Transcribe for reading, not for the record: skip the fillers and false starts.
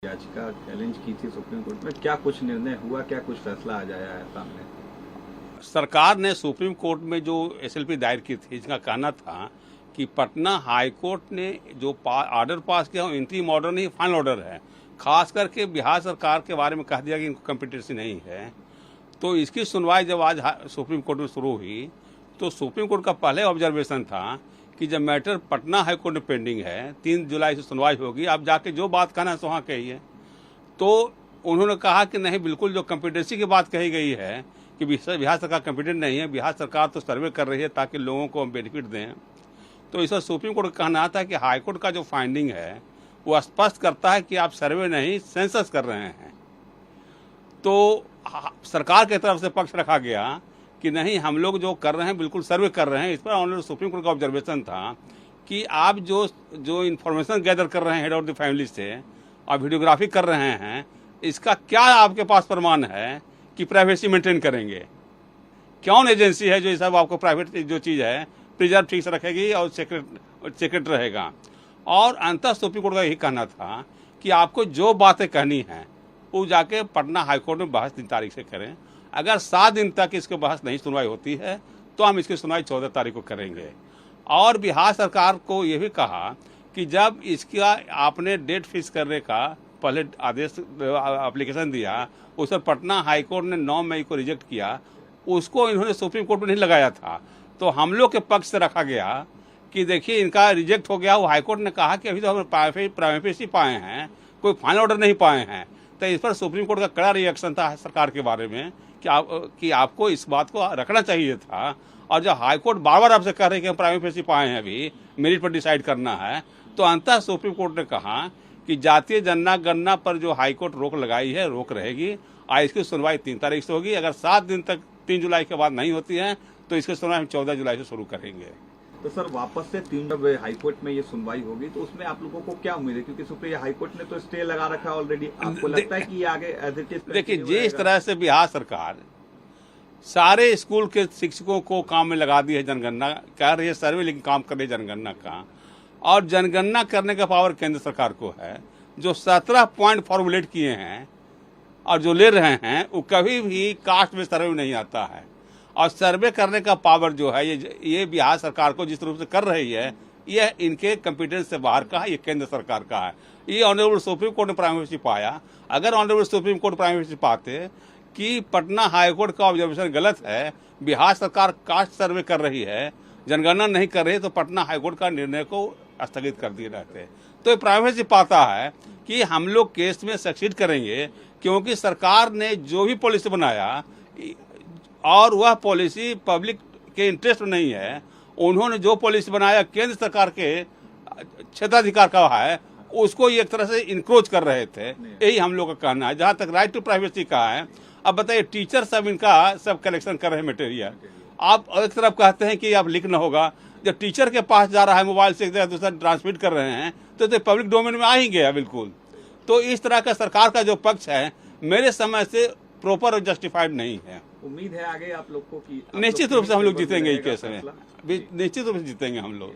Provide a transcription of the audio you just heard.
याचिका चैलेंज की थी सुप्रीम कोर्ट में, क्या कुछ निर्णय हुआ, क्या कुछ फैसला आ जाया है सामने? सरकार ने सुप्रीम कोर्ट में जो एसएलपी दायर की थी, इसका कहना था कि पटना हाई कोर्ट ने जो ऑर्डर पास किया वो इंटरिम ऑर्डर नहीं, फाइनल ऑर्डर है। खास करके बिहार सरकार के बारे में कह दिया कि इनको कॉम्पिटेंसी नहीं है। तो इसकी सुनवाई जब आज सुप्रीम कोर्ट में शुरू हुई तो सुप्रीम कोर्ट का पहले ऑब्जर्वेशन था कि जब मैटर पटना हाई कोर्ट में पेंडिंग है, 3 जुलाई से सुनवाई होगी, आप जाके जो बात कहना है सो वहाँ कहिए। तो उन्होंने कहा कि नहीं, बिल्कुल जो कॉम्पिटेंसी की बात कही गई है कि बिहार सरकार कॉम्पिटेंट नहीं है, बिहार सरकार तो सर्वे कर रही है ताकि लोगों को हम बेनिफिट दें। तो इस पर सुप्रीम कोर्ट का कहना था कि हाईकोर्ट का जो फाइंडिंग है वो स्पष्ट करता है कि आप सर्वे नहीं, सेंसस कर रहे हैं। तो सरकार की तरफ से पक्ष रखा गया कि नहीं, हम लोग जो कर रहे हैं बिल्कुल सर्वे कर रहे हैं। इस पर ऑनरेबल सुप्रीम कोर्ट का ऑब्जर्वेशन था कि आप जो इन्फॉर्मेशन गैदर कर रहे हैं हेड ऑफ द फैमिली से और वीडियोग्राफी कर रहे हैं, इसका क्या आपके पास प्रमाण है कि प्राइवेसी मेंटेन करेंगे? कौन एजेंसी है जो ये सब आपको प्राइवेट जो चीज़ है प्रिजर्व ठीक से रखेगी और सीक्रेट रहेगा? और अंततः सुप्रीम कोर्ट का यही कहना था कि आपको जो बातें कहनी हैं वो जाके पटना हाईकोर्ट में बहस 3 तारीख से करें। अगर 7 दिन तक इसके बहस नहीं सुनवाई होती है तो हम इसकी सुनवाई 14 तारीख को करेंगे। और बिहार सरकार को यह भी कहा कि जब इसका आपने डेट फिक्स करने का पहले आदेश एप्लीकेशन दिया, उस पर पटना हाईकोर्ट ने 9 मई को रिजेक्ट किया, उसको इन्होंने सुप्रीम कोर्ट में नहीं लगाया था। तो हम लोग के पक्ष से रखा गया कि देखिए इनका रिजेक्ट हो गया। वो हाईकोर्ट ने कहा कि अभी तो हम प्राइमेसी पाए हैं, कोई फाइनल ऑर्डर नहीं पाए हैं। तो इस पर सुप्रीम कोर्ट का कड़ा रिएक्शन था सरकार के बारे में कि आपको इस बात को रखना चाहिए था। और जब हाईकोर्ट बार बार आपसे कह रहे हैं कि हम प्राइमेसी पाए हैं, अभी मेरिट पर डिसाइड करना है, तो अंततः सुप्रीम कोर्ट ने कहा कि जातीय जनगणना पर जो हाईकोर्ट रोक लगाई है, रोक रहेगी और इसकी सुनवाई 3 तारीख से होगी। अगर 7 दिन तक 3 जुलाई के बाद नहीं होती है तो इसकी सुनवाई हम 14 जुलाई से शुरू करेंगे। तो सर वापस से 3 जब हाईकोर्ट में ये सुनवाई होगी तो उसमें आप लोगों को क्या उम्मीद है, क्योंकि सुप्रीम हाईकोर्ट ने तो स्टे लगा रखा है ऑलरेडी, आपको लगता है कि ये आगे देखिए, जिस तरह से बिहार सरकार सारे स्कूल के शिक्षकों को काम में लगा दी है, जनगणना कर रही है, सर्वे लेकिन काम कर रही है जनगणना का, और जनगणना करने का पावर केंद्र सरकार को है, जो 17 पॉइंट फॉर्मुलेट किए हैं और जो ले रहे हैं वो कभी भी कास्ट में सर्वे नहीं आता है। और सर्वे करने का पावर जो है ये बिहार सरकार को जिस रूप से कर रही है, ये इनके कॉम्पिटेंस से बाहर का है, ये केंद्र सरकार का है। ये ऑनरेबल सुप्रीम कोर्ट ने प्राइमेसी पाया। अगर ऑनरेबल सुप्रीम कोर्ट प्राइमेसी पाते कि पटना हाईकोर्ट का ऑब्जर्वेशन गलत है, बिहार सरकार कास्ट सर्वे कर रही है, जनगणना नहीं कर रही, तो पटना हाईकोर्ट का निर्णय को स्थगित कर दिए रहते। तो ये प्राइवेसी पाता है कि हम लोग केस में सक्सीड करेंगे, क्योंकि सरकार ने जो भी पॉलिसी बनाया और वह पॉलिसी पब्लिक के इंटरेस्ट में नहीं है। उन्होंने जो पॉलिसी बनाया केंद्र सरकार के क्षेत्राधिकार का है, उसको एक तरह से इंक्रोच कर रहे थे। यही हम लोग का कहना है। जहां तक राइट टू प्राइवेसी का है, अब बताइए, टीचर सब इनका सब कलेक्शन कर रहे हैं मटेरियल। आप एक तरफ कहते हैं कि आप लिखना होगा, जब टीचर के पास जा रहा है मोबाइल से एक जगह दूसरा ट्रांसमिट कर रहे हैं तो पब्लिक डोमेन में आ ही गया बिल्कुल। तो इस तरह का सरकार का जो पक्ष है मेरे समय से प्रॉपर और जस्टिफाइड नहीं है। उम्मीद है आगे आप लोग को कि निश्चित रूप से हम लोग जीतेंगे, इस केस में निश्चित रूप से जीतेंगे हम लोग।